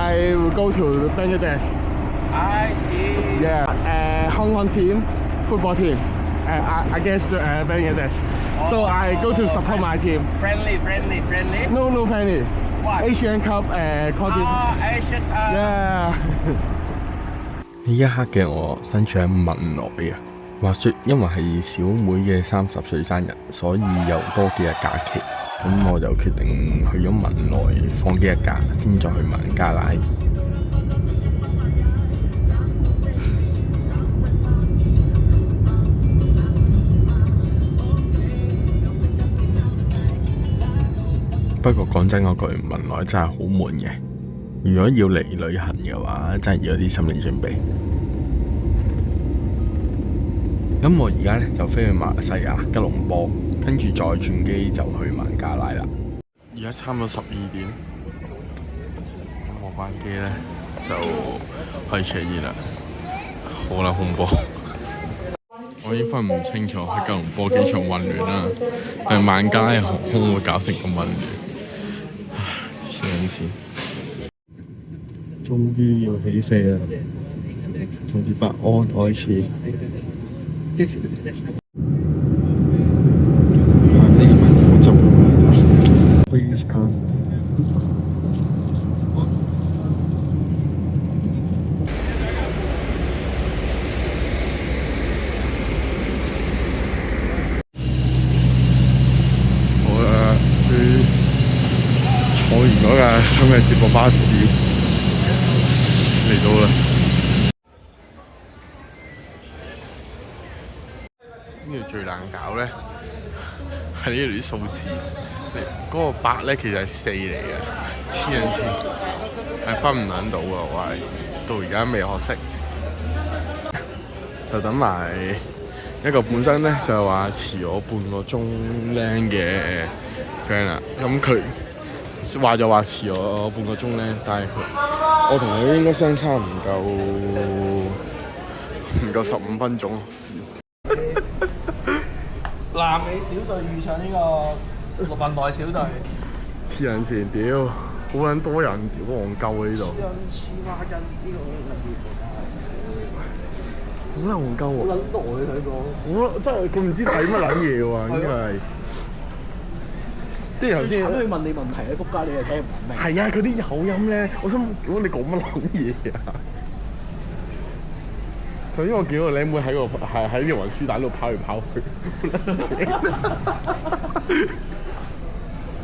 I will go to Bangladesh. I see. Yeah, Hong Kong team, football team, against Bangladesh. So I go to support my team. Friendly. No penny. What? Asian Cup Asian. Yeah. 呢一刻嘅我身處喺文萊啊，話說因為係小妹嘅30歲生日，所以又多幾日假期，咁我就決定去咗文萊放幾日假，先再去孟加拉。不過講真嗰句，文萊真係好悶嘅。如果要嚟旅行嘅話，真係要有啲心理準備。咁我而家咧就飛去馬來西亞吉隆坡，跟住再轉機就去孟加拉啦。而家差唔多12點，咁我班機咧就可以出現啦。好撚恐怖！我已經分唔清楚喺吉隆坡機場混亂啦，定係孟加拉航空會搞成咁混亂。黐緊線！終於要起飛啦！從別安開始。Please come。好啦，坐完嗰架香港接駁巴士嚟到啦。呢度最難搞咧係呢度啲數字，嗰個8咧其實係4嚟嘅，黐緊線，係分唔撚到㗎，我係到而家未學識，就等埋一個本身咧就係話遲我半個鐘靚嘅 friend 啦，咁佢話就話遲我半個鐘咧，但係我同佢應該相差唔夠15分鐘。南美小隊遇上呢個文萊小隊，黐撚線，屌，好撚多人，屌戇鳩啊呢度，黐孖筋呢個好撚戇鳩喎，好撚耐佢講，好真係佢唔知睇乜撚嘢喎，應該係，即係頭先，佢問你問題咧，仆街你又聽唔明。係啊，佢啲口音咧，我想屌你講乜撚嘢啊？頭先我見到個靚妹喺個喺條運輸帶度跑嚟跑去，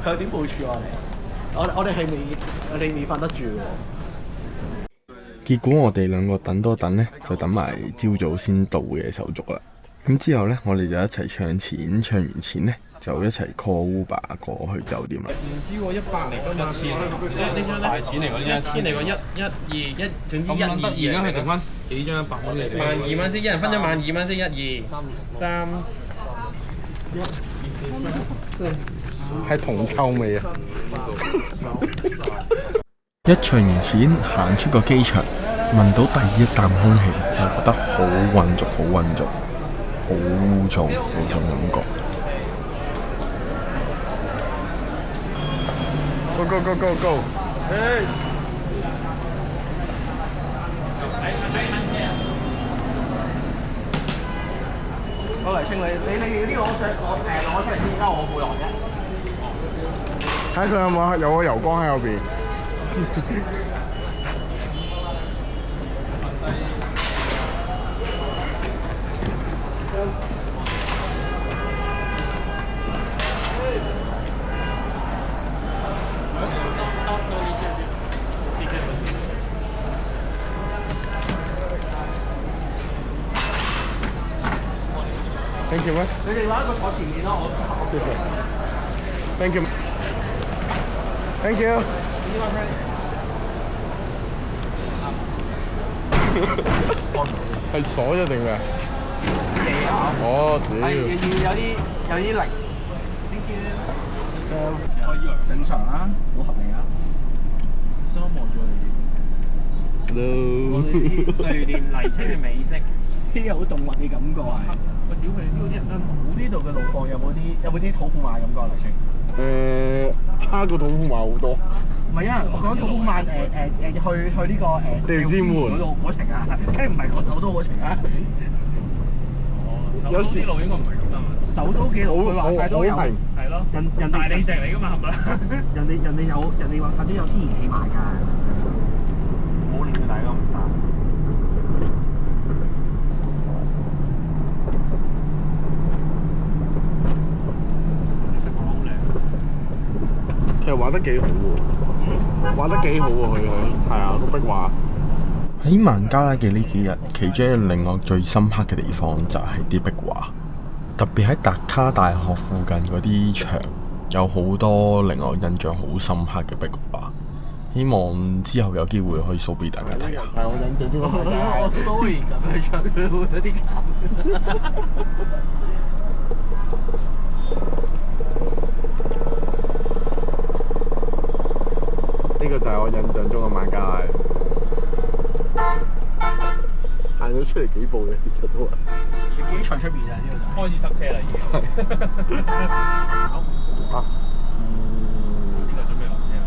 佢有點部署我哋未瞓得住喎。結果我哋兩個等多等咧，就等埋朝早先到嘅手續啦。咁之後咧，我哋就一齊唱錢，唱完錢咧就一齊 call Uber 過去酒店啦。唔知喎，100嚟㗎嘛，1000大錢嚟㗎，呢1000嚟㗎，121，總之122。而家係剩翻幾張100蚊嚟？12,000先，一人分咗12,000先，1、2、3。係銅臭味啊！一唱完錢，行出個機場，聞到第一啖空氣，就覺得好混濁，好混濁，好污糟嗰種感覺。Go go go go go！ 我嚟清你呢個攞出嚟先，交我背囊啫。睇佢有個油缸喺後邊。Thank you 咩？你哋話一個坐前面咯，我後邊。Thank you. Thank you. 係鎖咗定咩？哦，屌！係要有啲力。Thank you。正常啦，好合理啊。雙望住我哋。Hello。我哋啲瑞典泥青嘅美式。呢個好動物嘅感覺係。喂，屌佢哋呢度啲人都冇呢度嘅路況，有冇啲土庫馬感覺嚟先？差過土庫馬好多。唔係啊，我講土庫曼去呢個地之門嗰度嗰程啊，梗係唔係個首都嗰程啊？有時路應該唔係咁㗎嘛。首都幾路佢話晒都有，好平係咯，人大理石嚟㗎嘛，係咪？人哋話晒都有天然氣賣㗎，冇令到大家咁嘥。其實畫得幾好喎，畫得幾好喎佢係啊個壁畫。喺孟加拉嘅呢幾日，其中一樣令我最深刻嘅地方就係啲壁畫，特別喺達卡大學附近嗰啲牆，有好多令我印象好深刻嘅壁畫。希望之後有機會可以 show 俾大家睇下。係我印象中個孟加拉。我 story 咁樣出，會有啲咁。呢個就係我印象中嘅孟加拉。行咗出嚟幾步嘅，其實都係。機場出面啊，呢個就開始塞車啦已經。啊，呢個準備落車啦。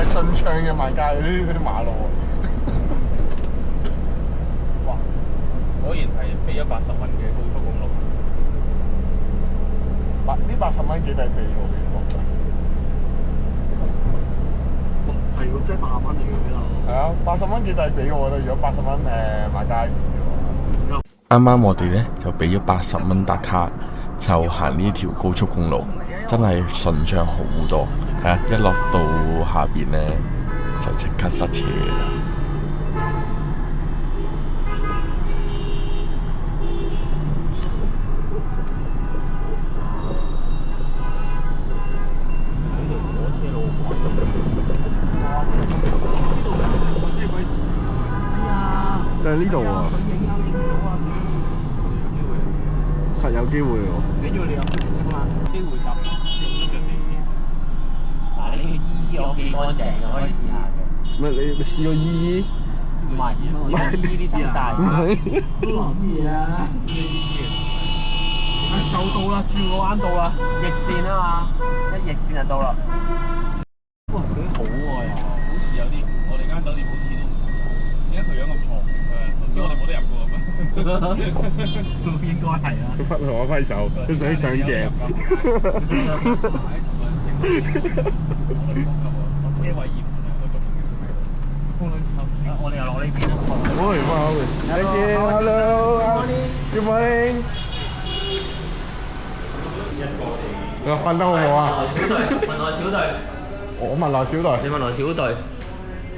順暢嘅孟加拉嗰啲馬路哇！果然係俾咗80蚊嘅高速公路。呢80蚊幾抵俾我嘅覺得。哇，係喎，真係80蚊嚟嘅呢度。係啊，80蚊幾抵俾我覺得，如果80蚊買街紙嘅話。啱啱我哋呢就俾咗80蚊打卡，就行呢條高速公路，真係順暢好多。係啊，一落到下邊呢，就即刻塞車啦。就係呢度啊！實有機會喎。緊要你有機會搭。嗱，呢個衣我幾乾淨嘅，可以試下嘅。咩？你試過依依？唔係，我試依啲手晒。都諗嘢啊！就到啦，轉個彎到啦，逆線啊嘛，一逆線就到啦。哇，幾好喎又！好似有啲，我哋間酒店好似都唔同。點解佢樣咁錯？頭先我哋冇得入過咩？應該係啊。佢忽我揮手，佢想上鏡。車位嚴嗰種。我哋又落呢邊啦。好嚟翻，好嚟。Thank you, hello, good morning。你瞓得好唔好啊？小隊，文萊小隊。我問來小隊。你文萊小隊。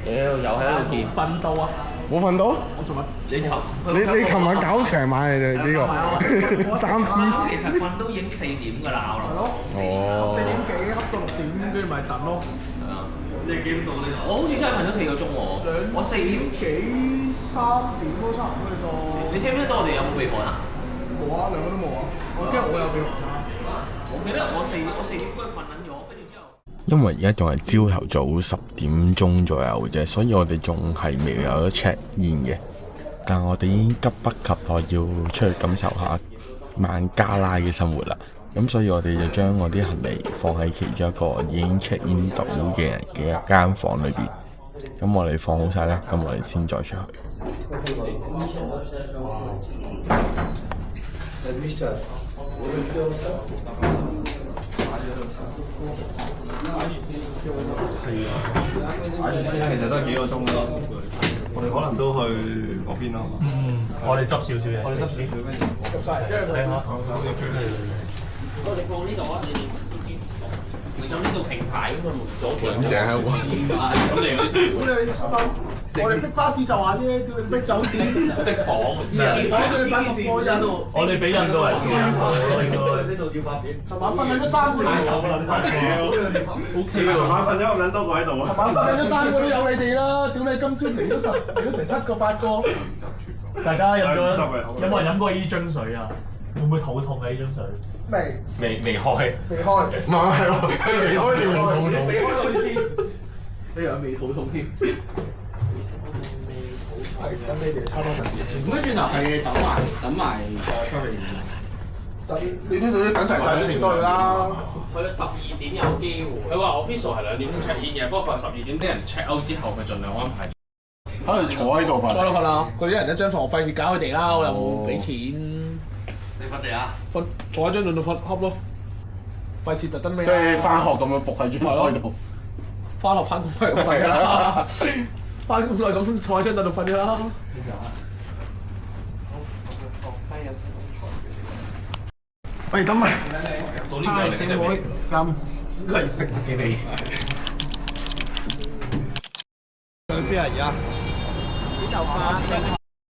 屌，又喺度見瞓到啊！冇瞓到？我做乜？你尋你琴晚搞成晚嚟啫呢個3P。其實瞓都已經4點㗎啦，我諗。哦。4點幾恰到6點，跟住咪等咯。係啊。你幾點到呢度？我好似真係瞓咗4個鐘喎。我4點幾3點都差唔多你到。你聽唔聽到我哋有冇備課啊？冇啊，兩個都冇啊。我記得我有備課㗎。我記得我4點嗰陣瞓緊咗，跟住之後。因為而家仲係朝頭早10點鐘左右啫，所以我哋仲係未有得 check in 嘅。但係我哋已經急不及待要出去感受下孟加拉嘅生活啦。咁所以我哋就將我啲行李放喺其中一個已經 check in 到嘅人嘅一間房裏邊。咁我哋放好晒咧，咁我哋先再出去。其實都係幾個鐘咯，我哋可能都去嗰邊咯。我哋執少少嘢。我哋執少少跟住執晒，即係係啊。我哋放呢度啊！你咁呢度平排咁個門左邊。咁正啊！咁你我哋逼巴士就話啫，叫你逼酒店。的房，房叫你擺10個人。我哋俾印度人嘅。呢度要拍片。尋晚瞓緊咗3個都有。O K 喎，晚瞓咗咁撚多個喺度啊！尋晚瞓緊咗3個都有你哋啦，屌你今朝嚟咗成7個8個。大家飲咗有冇人飲過呢樽水啊？會唔會肚痛啊？呢樽水？未開。未開。唔係喎，未開定未肚痛？未開到先。呢樣未肚痛添。係等你哋差唔多10點先。咁樣轉頭係等埋再出去。等你呢度都等齊晒先出去啦。去到12點有機會。佢話 official 係2點鐘 check in 嘅，不過佢話12點啲人 check out之後，佢盡量安排。可能坐喺度瞓。坐喺度瞓啊！佢啲人一張房，費事搞佢哋啦，我又冇俾錢。你瞓地啊？瞓坐喺張凳度瞓恰咯，費事特登咩？即係翻學咁樣仆喺張台度。翻學翻工都係咁瞓㗎啦，翻工都係咁坐喺張凳度瞓㗎啦。喂，等埋。到呢個嚟就未。啱，應該係食嘅你。去邊啊？而家？就